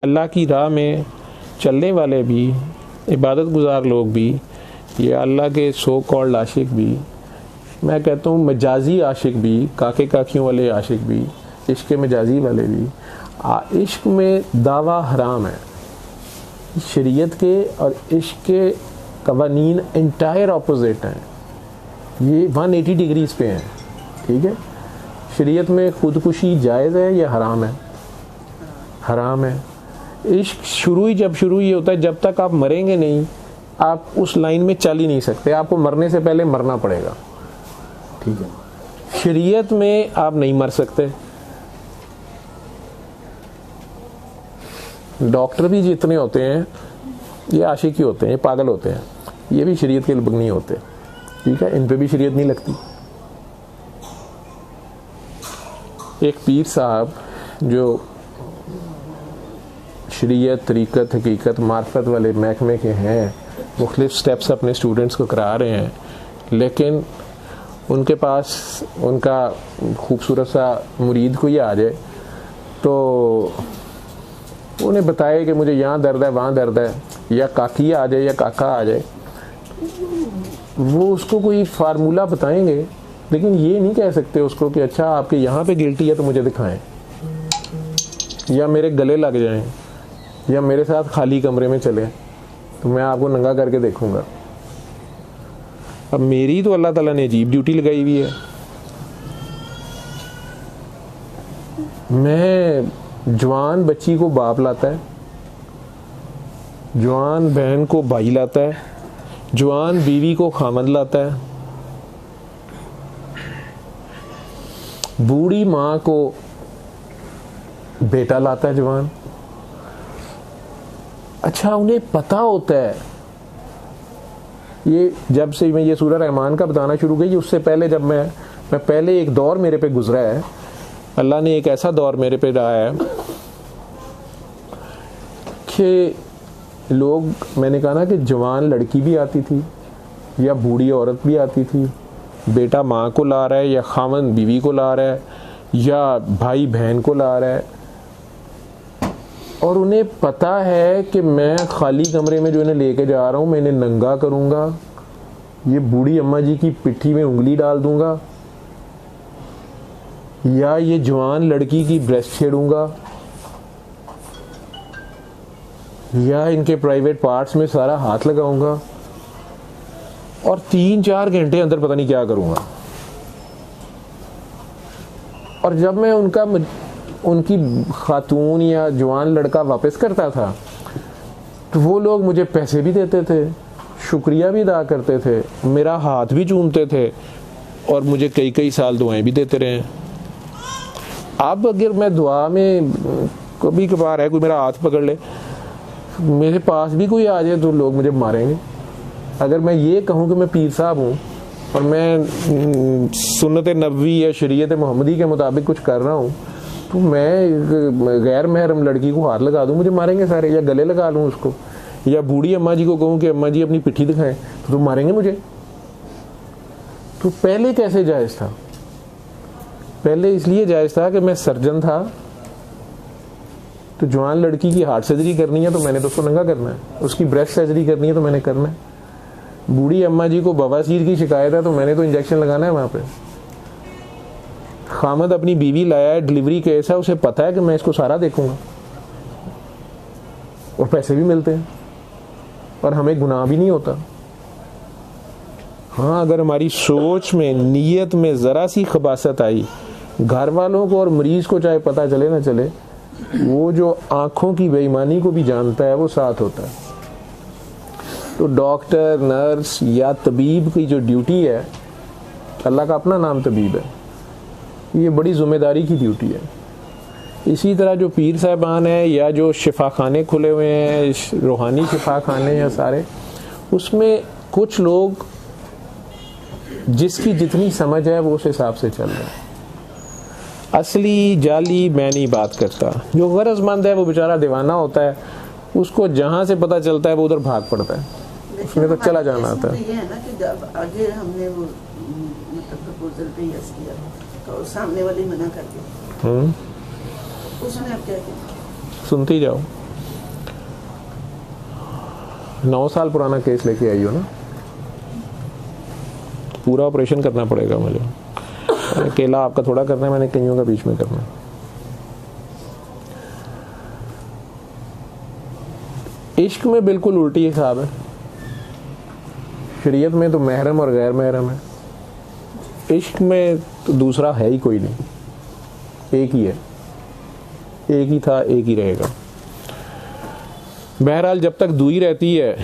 अल्लाह की राह में चलने वाले भी, इबादत गुजार लोग भी, या अल्लाह के सो कॉल्ड आशिक भी, मैं कहता हूँ मजाजी आशिक भी, काके काकियों वाले आशिक भी, इश्क मजाजी वाले भी, इश्क में दावा हराम है। शरीयत के और इश्क के कवानीन एंटायर ऑपोजिट हैं, ये 180 डिग्रीज पे हैं। ठीक है, शरीयत में खुदकुशी जायज़ है या हराम है? हराम है। इश्क जब शुरू ही होता है, जब तक आप मरेंगे नहीं आप उस लाइन में चल ही नहीं सकते, आपको मरने से पहले मरना पड़ेगा। ठीक है, शरीयत में आप नहीं मर सकते। डॉक्टर भी जितने होते हैं ये आशिक ही होते हैं, ये पागल होते हैं, ये भी शरीयत के लबक नहीं होते। ठीक है, इन पे भी शरीयत नहीं लगती। एक पीर साहब जो शरीयत, तरीक़त, हकीकत, मार्फत वाले महकमे के हैं, मुख्तलिफ स्टेप्स अपने स्टूडेंट्स को करा रहे हैं, लेकिन उनके पास उनका खूबसूरत सा मुरीद कोई आ जाए तो उन्हें बताए कि मुझे यहाँ दर्द है, वहाँ दर्द है, या काकी आ जाए या काका आ जाए, वो उसको कोई फार्मूला बताएंगे, लेकिन ये नहीं कह सकते उसको कि अच्छा आपके यहाँ पे गिल्टी है तो मुझे दिखाएं, या मेरे गले लग जाएं, या मेरे साथ खाली कमरे में चले तो मैं आपको नंगा करके देखूंगा। अब मेरी तो अल्लाह ताला ने अजीब ड्यूटी लगाई हुई है। मैं जवान बच्ची को बाप लाता है, जवान बहन को भाई लाता है, जवान बीवी को खामद लाता है, बूढ़ी माँ को बेटा लाता है जवान। अच्छा, उन्हें पता होता है, ये जब से मैं ये सूरह रहमान का बताना शुरू की, उससे पहले जब मैं पहले एक दौर मेरे पे गुजरा है, अल्लाह ने एक ऐसा दौर मेरे पे रहा है कि लोग, मैंने कहा ना कि जवान लड़की भी आती थी या बूढ़ी औरत भी आती थी, बेटा माँ को ला रहा है या खामन बीवी को ला रहा है या भाई बहन को ला रहा है, और उन्हें पता है कि मैं खाली कमरे में जो इन्हें लेके जा रहा हूँ मैं इन्हें नंगा करूँगा, ये बूढ़ी अम्मा जी की पिट्ठी में उंगली डाल दूँगा, या ये जवान लड़की की ब्रेस्ट छेड़ूंगा, या इनके प्राइवेट पार्ट्स में सारा हाथ लगाऊंगा, और 3-4 घंटे अंदर पता नहीं क्या करूंगा। और जब मैं उनकी खातून या जवान लड़का वापस करता था तो वो लोग मुझे पैसे भी देते थे, शुक्रिया भी अदा करते थे, मेरा हाथ भी चूमते थे, और मुझे कई कई साल दुआएं भी देते रहे। अब अगर मैं दुआ में कभी कभार है कोई मेरा हाथ पकड़ ले, मेरे पास भी कोई आ जाए तो लोग मुझे मारेंगे। अगर मैं ये कहूँ कि मैं पीर साहब हूँ और मैं सुन्नत नबवी या शरीयत मोहम्मदी के मुताबिक कुछ कर रहा हूँ, तो मैं गैर महरम लड़की को हाथ लगा दूँ, मुझे मारेंगे सारे, या गले लगा लूँ उसको, या बूढ़ी अम्मा जी को कहूँ कि अम्मा जी अपनी पिट्ठी दिखाएं तो मारेंगे मुझे। तो पहले कैसे जायज़ था? पहले इसलिए जायज़ था कि मैं सर्जन था, तो जवान लड़की की हार्ट सर्जरी करनी है तो मैंने तो उसको नंगा करना है, उसकी ब्रेस्ट सर्जरी करनी है तो मैंने करना है, बूढ़ी अम्मा जी को बवासीर की शिकायत है तो मैंने तो इंजेक्शन लगाना है वहाँ पे। खामद अपनी बीवी लाया है, डिलीवरी केस है, उसे पता है कि मैं इसको सारा देखूंगा, और पैसे भी मिलते हैं और हमें गुनाह भी नहीं होता। हाँ, अगर हमारी सोच में, नीयत में ज़रा सी खबासत आई, घर वालों को और मरीज को चाहे पता चले ना चले, वो जो आँखों की बेईमानी को भी जानता है वो साथ होता है। तो डॉक्टर, नर्स या तबीब की जो ड्यूटी है, अल्लाह का अपना नाम तबीब है, ये बड़ी ज़िम्मेदारी की ड्यूटी है। इसी तरह जो पीर साहबान हैं या जो शिफाखाने खुले हुए हैं, रूहानी शिफाखाने या सारे, उसमें कुछ लोग जिसकी जितनी समझ है वो उस हिसाब से चल रहे हैं। असली जाली मैं नहीं बात करता, जो गरजमंद है वो बेचारा दीवाना होता है, उसको जहाँ से पता चलता है वो उधर भाग पड़ता है, उसमें तो चला जाना आता है। ये है ना कि जब आगे हमने वो मतलब प्रपोजल पेश किया तो सामने वाले मना कर दिया, उसमें आप क्या किया? सुनती जाओ। 9 साल पुराना केस लेके आई हो ना, पूरा ऑपरेशन करना पड़ेगा मुझे। अकेला आपका थोड़ा करना है, मैंने कईयों का बीच में करना है। इश्क में बिल्कुल उल्टी हिसाब है। शरीयत में तो महरम और गैर महरम है, इश्क में तो दूसरा है ही कोई नहीं, एक ही है, एक ही था, एक ही रहेगा। बहरहाल जब तक दुई रहती है